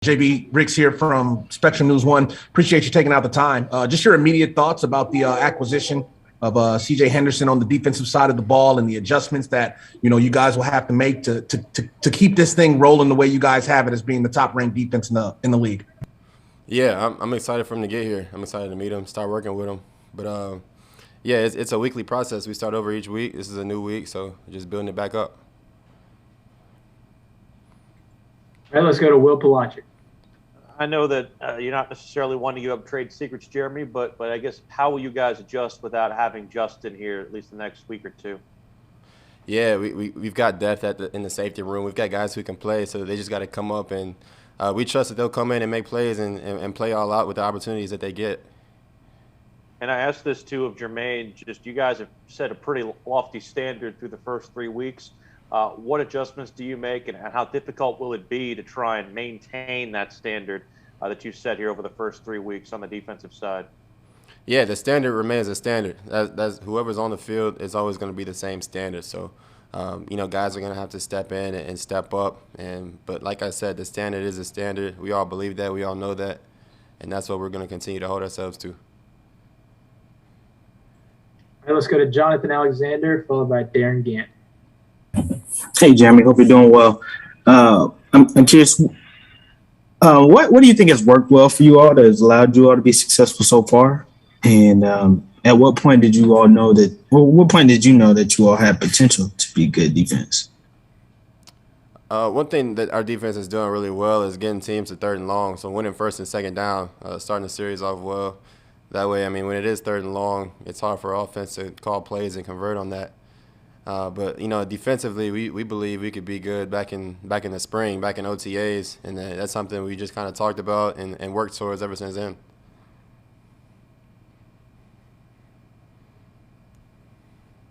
JB Riggs here from Spectrum News One. Appreciate you taking out the time. Just your immediate thoughts about the acquisition of CJ Henderson on the defensive side of the ball and the adjustments that you guys will have to make to keep this thing rolling the way you guys have it as being the top ranked defense in the league. Yeah, I'm excited for him to get here. I'm excited to meet him, start working with him. But yeah, it's a weekly process. We start over each week. This is a new week, so just building it back up. All right, let's go to Will Palacic. I know that you're not necessarily wanting to give up trade secrets, Jeremy, but I guess how will you guys adjust without having Juston here at least the next week or two? Yeah, we've got depth in the safety room. We've got guys who can play, so they just got to come up, and we trust that they'll come in and make plays and play all out with the opportunities that they get. And I asked this too of Jermaine, just you guys have set a pretty lofty standard through the first 3 weeks. What adjustments do you make, and how difficult will it be to try and maintain that standard that you set here over the first 3 weeks on the defensive side? Yeah, the standard remains a standard. That's whoever's on the field is always going to be the same standard. So, guys are going to have to step in and step up. But like I said, the standard is a standard. We all believe that. We all know that. And that's what we're going to continue to hold ourselves to. All right, let's go to Jonathan Alexander, followed by Darren Gant. Hey, Jeremy. Hope you're doing well. I'm curious. What do you think has worked well for you all that has allowed you all to be successful so far? And at what point did you all know that? Well, what point did you know that you all had potential to be good defense? One thing that our defense is doing really well is getting teams to third and long. So winning first and second down, starting the series off well. That way, when it is third and long, it's hard for offense to call plays and convert on that. But defensively, we believe we could be good back in the spring, back in OTAs, and that's something we just kind of talked about and worked towards ever since then.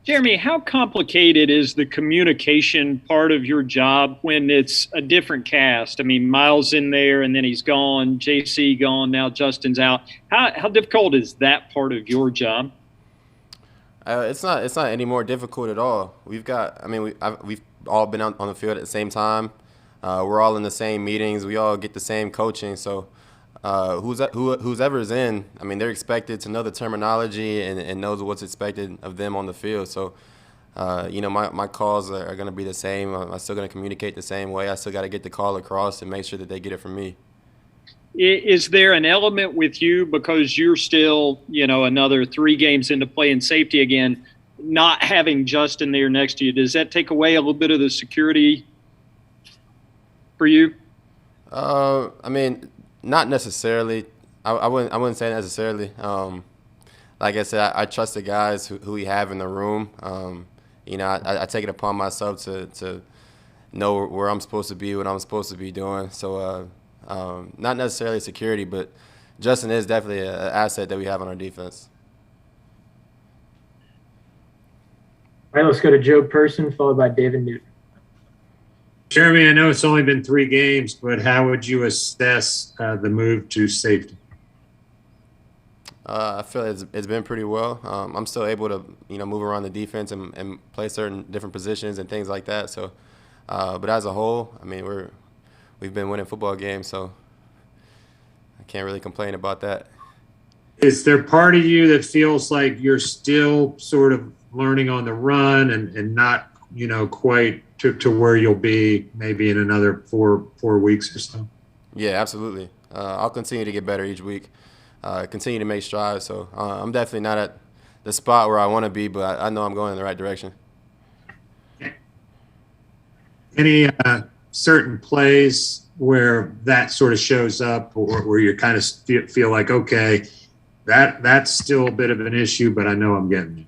Jeremy, how complicated is the communication part of your job when it's a different cast? Miles in there, and then he's gone. Jaycee gone. Now Juston's out. How difficult is that part of your job? It's not any more difficult at all. We've all been on the field at the same time. We're all in the same meetings. We all get the same coaching. So whoever's in, they're expected to know the terminology and knows what's expected of them on the field. So, my calls are going to be the same. I'm still going to communicate the same way. I still got to get the call across and make sure that they get it from me. Is there an element with you, because you're still, another 3 games into playing safety again, not having Juston there next to you? Does that take away a little bit of the security for you? Not necessarily. I wouldn't say necessarily. Like I said, I trust the guys who we have in the room. I take it upon myself to know where I'm supposed to be, what I'm supposed to be doing. So not necessarily security, but Juston is definitely an asset that we have on our defense. All right, let's go to Joe Person, followed by David Newton. Jeremy, I know it's only been 3 games, but how would you assess the move to safety? I feel it's been pretty well. I'm still able to move around the defense and play certain different positions and things like that. So, but as a whole, we've been winning football games, so I can't really complain about that. Is there part of you that feels like you're still sort of learning on the run and not quite to where you'll be maybe in another four weeks or so? Yeah, absolutely. I'll continue to get better each week, continue to make strides. So I'm definitely not at the spot where I want to be, but I know I'm going in the right direction. Any certain plays where that sort of shows up, or where you kind of feel like, okay, that's still a bit of an issue, but I know I'm getting it?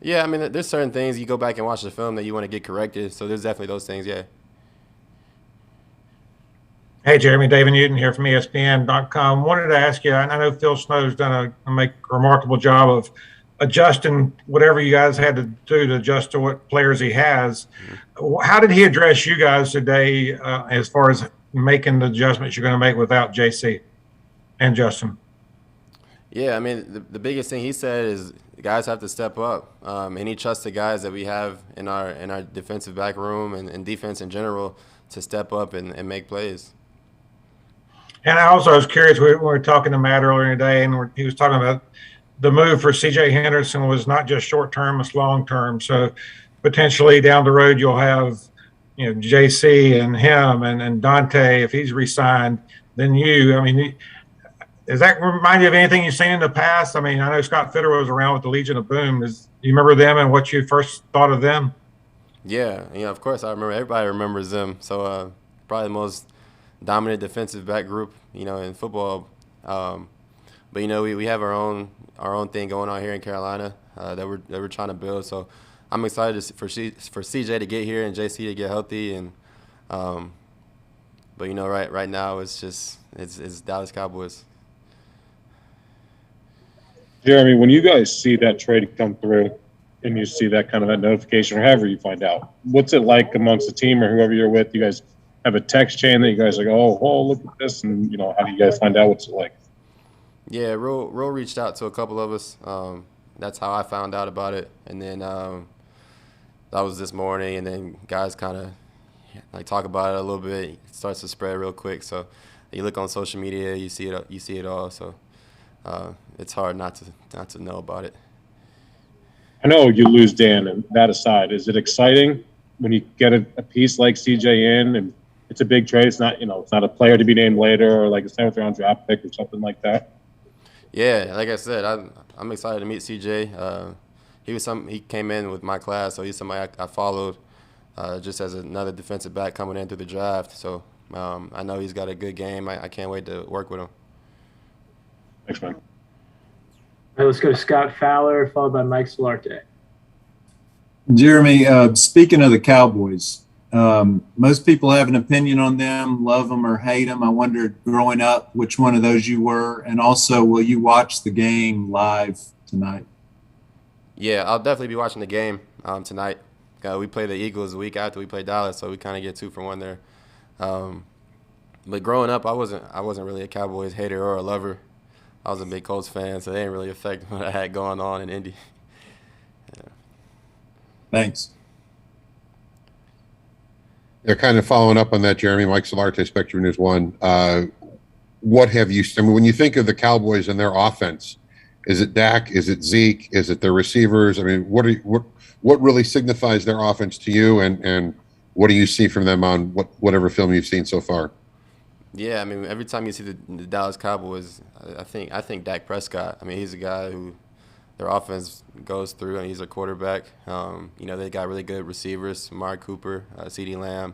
Yeah, there's certain things you go back and watch the film that you want to get corrected. So there's definitely those things, yeah. Hey, Jeremy, David Newton here from ESPN.com. Wanted to ask you, I know Phil Snow's done a remarkable job of adjusting whatever you guys had to do to adjust to what players he has. How did he address you guys today as far as making the adjustments you're going to make without Jaycee and Juston? Yeah, the biggest thing he said is the guys have to step up, and he trusts the guys that we have in our defensive back room and defense in general to step up and make plays. And I also was curious, we were talking to Matt earlier today, and he was talking about the move for C.J. Henderson was not just short term, it's long term. So potentially down the road, you'll have, Jaycee and him and Dante, if he's re-signed, then you. I mean, does that remind you of anything you've seen in the past? I mean, I know Scott Fitter was around with the Legion of Boom. Do you remember them and what you first thought of them? Yeah, of course I remember. Everybody remembers them. So probably the most dominant defensive back group, in football. But we have our own thing going on here in Carolina that we're trying to build. So I'm excited for CJ to get here and Jaycee to get healthy. And but right now it's Dallas Cowboys. Jeremy, when you guys see that trade come through and you see that kind of that notification or however you find out, what's it like amongst the team or whoever you're with? You guys have a text chain that you guys are like, oh, look at this, and how do you guys find out what's it like? Yeah, Ro reached out to a couple of us. That's how I found out about it, and then that was this morning, and then guys kind of talk about it a little bit. It starts to spread real quick. So you look on social media, you see it all. So it's hard not to know about it. I know you lose Dan, and that aside, is it exciting when you get a piece like CJ in, and it's a big trade? It's not it's not a player to be named later or like a 7th round draft pick or something like that. Yeah, like I said, I'm excited to meet CJ. He came in with my class, so he's somebody I followed just as another defensive back coming in through the draft. So I know he's got a good game. I can't wait to work with him. Thanks, man. All right, let's go to Scott Fowler, followed by Mike Solarte. Jeremy, speaking of the Cowboys, most people have an opinion on them, love them or hate them. I wondered growing up which one of those you were, and also will you watch the game live tonight? Yeah, I'll definitely be watching the game tonight. We play the Eagles the week after we play Dallas, so we kind of get 2 for 1 there. But growing up, I wasn't really a Cowboys hater or a lover. I was a big Colts fan, so they didn't really affect what I had going on in Indy. Yeah. Thanks. Yeah, kind of following up on that, Jeremy, Mike Solarte, Spectrum News 1. What have you – I mean, when you think of the Cowboys and their offense, is it Dak? Is it Zeke? Is it their receivers? I mean, what really signifies their offense to you, and what do you see from them on whatever film you've seen so far? Yeah, I mean, every time you see the Dallas Cowboys, I think Dak Prescott. I mean, he's a guy who their offense goes through, and he's a quarterback. They got really good receivers, Amari Cooper, CeeDee Lamb.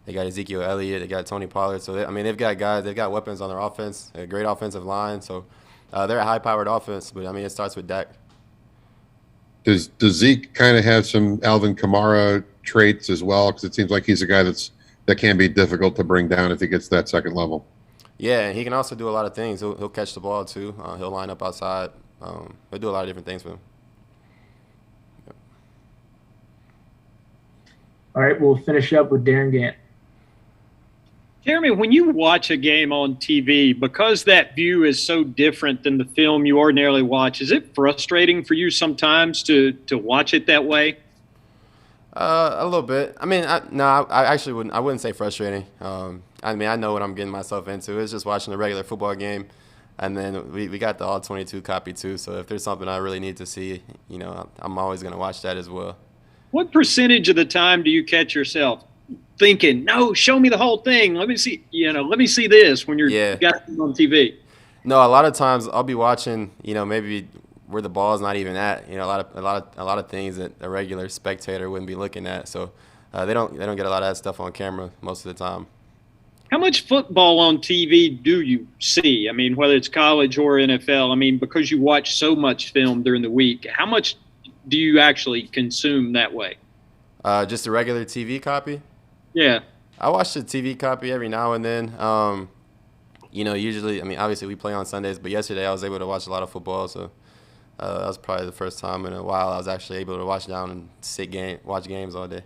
They got Ezekiel Elliott. They got Tony Pollard. So, they've got guys. They've got weapons on their offense, a great offensive line. So, they're a high-powered offense, but, it starts with Dak. Does Zeke kind of have some Alvin Kamara traits as well? Because it seems like he's a guy that can be difficult to bring down if he gets to that second level. Yeah, and he can also do a lot of things. He'll catch the ball, too. He'll line up outside. He'll do a lot of different things with him. Yep. All right, we'll finish up with Darren Gant. Jeremy, when you watch a game on TV, because that view is so different than the film you ordinarily watch, is it frustrating for you sometimes to watch it that way? A little bit. I mean, I actually wouldn't. I wouldn't say frustrating. I know what I'm getting myself into. It's just watching a regular football game, and then we got the all 22 copy too. So if there's something I really need to see, I'm always going to watch that as well. What percentage of the time do you catch yourself thinking, "No, show me the whole thing. Let me see. Let me see this." When you're got it on TV. No, a lot of times I'll be watching. Maybe where the ball's not even at. A lot of things that a regular spectator wouldn't be looking at. So they don't get a lot of that stuff on camera most of the time. How much football on TV do you see? I mean, whether it's college or NFL. I mean, because you watch so much film during the week, how much do you actually consume that way? Just a regular TV copy? Yeah. I watch the TV copy every now and then. Usually, obviously we play on Sundays, but yesterday I was able to watch a lot of football, so that was probably the first time in a while I was actually able to watch down and watch games all day.